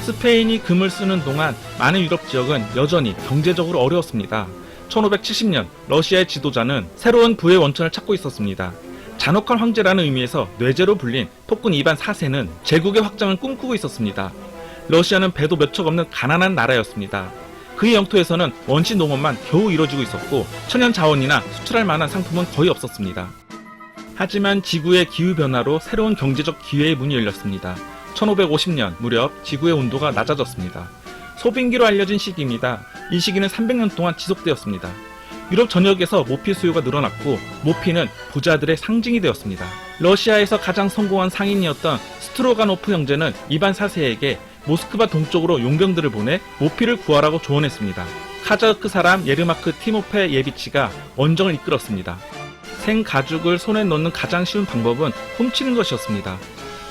스페인이 금을 쓰는 동안 많은 유럽 지역은 여전히 경제적으로 어려웠습니다. 1570년 러시아의 지도자는 새로운 부의 원천을 찾고 있었습니다. 잔혹한 황제라는 의미에서 뇌제로 불린 폭군 이반 4세는 제국의 확장을 꿈꾸고 있었습니다. 러시아는 배도 몇 척 없는 가난한 나라였습니다. 그의 영토에서는 원시 농업만 겨우 이루어지고 있었고 천연 자원이나 수출할 만한 상품은 거의 없었습니다. 하지만 지구의 기후변화로 새로운 경제적 기회의 문이 열렸습니다. 1550년 무렵 지구의 온도가 낮아졌습니다. 소빙기로 알려진 시기입니다. 이 시기는 300년 동안 지속되었습니다. 유럽 전역에서 모피 수요가 늘어났고 모피는 부자들의 상징이 되었습니다. 러시아에서 가장 성공한 상인이었던 스트로가노프 형제는 이반 4세에게 모스크바 동쪽으로 용병들을 보내 모피를 구하라고 조언했습니다. 카자흐 사람 예르마크 티모페 예비치가 원정을 이끌었습니다. 생가죽을 손에 넣는 가장 쉬운 방법은 훔치는 것이었습니다.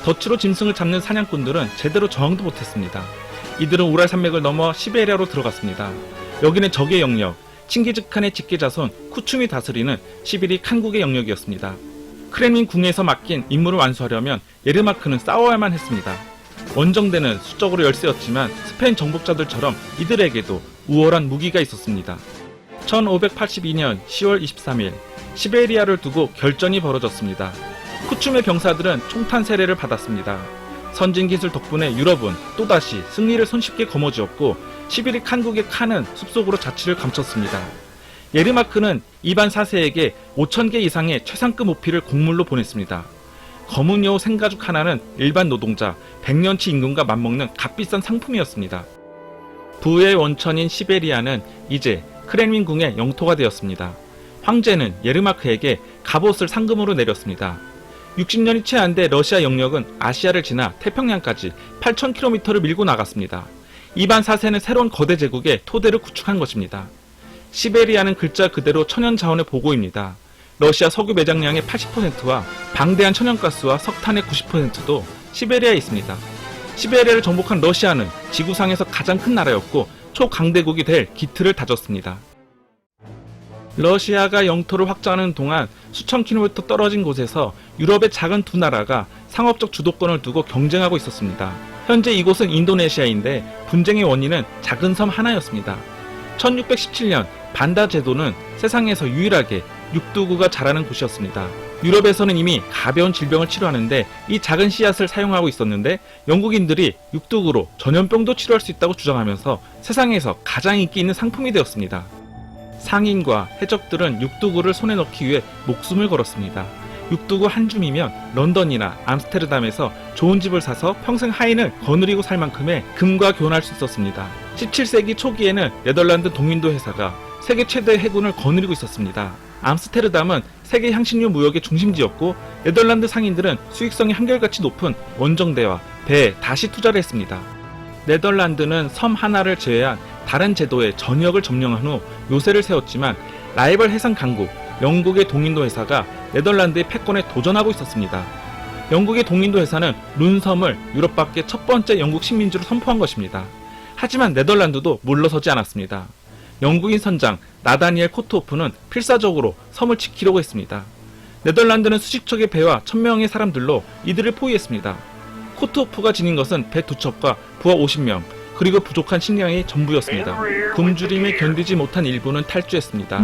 덫으로 짐승을 잡는 사냥꾼들은 제대로 저항도 못했습니다. 이들은 우랄 산맥을 넘어 시베리아로 들어갔습니다. 여기는 적의 영역, 칭기즈칸의 직계자손 쿠춤이 다스리는 시베리 칸국의 영역이었습니다. 크렘린 궁에서 맡긴 임무를 완수하려면 예르마크는 싸워야만 했습니다. 원정대는 수적으로 열세였지만 스페인 정복자들처럼 이들에게도 우월한 무기가 있었습니다. 1582년 10월 23일 시베리아를 두고 결전이 벌어졌습니다. 쿠춤의 병사들은 총탄 세례를 받았습니다. 선진 기술 덕분에 유럽은 또다시 승리를 손쉽게 거머쥐었고 시베리 칸국의 칸은 숲속으로 자취를 감췄습니다. 예르마크는 이반 4세에게 5,000개 이상의 최상급 모피를 곡물로 보냈습니다. 검은 여우 생가죽 하나는 일반 노동자 100년치 임금과 맞먹는 값비싼 상품이었습니다. 부의 원천인 시베리아는 이제 크렘린 궁의 영토가 되었습니다. 황제는 예르마크에게 갑옷을 상금으로 내렸습니다. 60년이 채 안 돼 러시아 영역은 아시아를 지나 태평양까지 8,000km를 밀고 나갔습니다. 이반 4세는 새로운 거대 제국의 토대를 구축한 것입니다. 시베리아는 글자 그대로 천연 자원의 보고입니다. 러시아 석유 매장량의 80%와 방대한 천연가스와 석탄의 90%도 시베리아에 있습니다. 시베리아를 정복한 러시아는 지구상에서 가장 큰 나라였고 초강대국이 될 기틀을 다졌습니다. 러시아가 영토를 확장하는 동안 수천 킬로미터 떨어진 곳에서 유럽의 작은 두 나라가 상업적 주도권을 두고 경쟁하고 있었습니다. 현재 이곳은 인도네시아인데 분쟁의 원인은 작은 섬 하나였습니다. 1617년 반다 제도는 세상에서 유일하게 육두구가 자라는 곳이었습니다. 유럽에서는 이미 가벼운 질병을 치료하는데 이 작은 씨앗을 사용하고 있었는데 영국인들이 육두구로 전염병도 치료할 수 있다고 주장하면서 세상에서 가장 인기 있는 상품이 되었습니다. 상인과 해적들은 육두구를 손에 넣기 위해 목숨을 걸었습니다. 육두구 한 줌이면 런던이나 암스테르담에서 좋은 집을 사서 평생 하인을 거느리고 살 만큼의 금과 교환할 수 있었습니다. 17세기 초기에는 네덜란드 동인도 회사가 세계 최대의 해군을 거느리고 있었습니다. 암스테르담은 세계 향신료 무역의 중심지였고 네덜란드 상인들은 수익성이 한결같이 높은 원정대와 배에 다시 투자를 했습니다. 네덜란드는 섬 하나를 제외한 다른 제도의 전역을 점령한 후 요새를 세웠지만 라이벌 해상 강국 영국의 동인도 회사가 네덜란드의 패권에 도전하고 있었습니다. 영국의 동인도 회사는 룬섬을 유럽 밖의 첫 번째 영국 식민지로 선포한 것입니다. 하지만 네덜란드도 물러서지 않았습니다. 영국인 선장 나다니엘 코트호프는 필사적으로 섬을 지키려고 했습니다. 네덜란드는 수십 척의 배와 1000명의 사람들로 이들을 포위했습니다. 코트호프가 지닌 것은 배 2척과 부하 50명, 그리고 부족한 식량이 전부였습니다. 굶주림에 견디지 못한 일부는 탈주했습니다.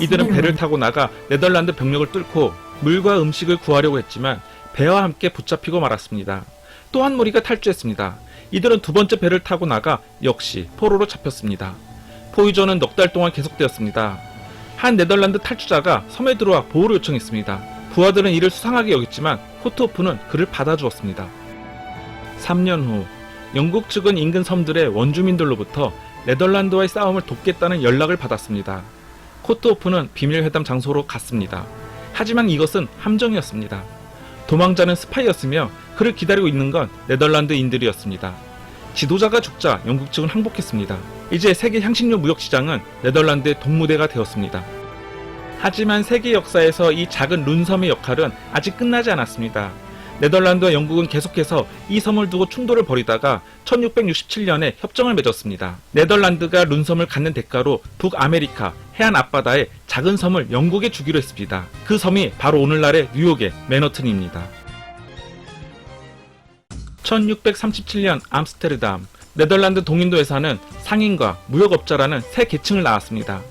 이들은 배를 타고 나가 네덜란드 병력을 뚫고 물과 음식을 구하려고 했지만 배와 함께 붙잡히고 말았습니다. 또 한 무리가 탈주했습니다. 이들은 두 번째 배를 타고 나가 역시 포로로 잡혔습니다. 포위전은 넉 달 동안 계속되었습니다. 한 네덜란드 탈주자가 섬에 들어와 보호를 요청했습니다. 부하들은 이를 수상하게 여겼지만 코트호프는 그를 받아주었습니다. 3년 후 영국 측은 인근 섬들의 원주민들로부터 네덜란드와의 싸움을 돕겠다는 연락을 받았습니다. 코트호프는 비밀회담 장소로 갔습니다. 하지만 이것은 함정이었습니다. 도망자는 스파이였으며 그를 기다리고 있는 건 네덜란드인들이었습니다. 지도자가 죽자 영국 측은 항복했습니다. 이제 세계 향신료 무역 시장은 네덜란드의 동무대가 되었습니다. 하지만 세계 역사에서 이 작은 룬섬의 역할은 아직 끝나지 않았습니다. 네덜란드와 영국은 계속해서 이 섬을 두고 충돌을 벌이다가 1667년에 협정을 맺었습니다. 네덜란드가 룬섬을 갖는 대가로 북아메리카 해안 앞바다의 작은 섬을 영국에 주기로 했습니다. 그 섬이 바로 오늘날의 뉴욕의 맨허튼입니다. 1637년 암스테르담, 네덜란드 동인도 회사는 상인과 무역업자라는 세 계층을 낳았습니다.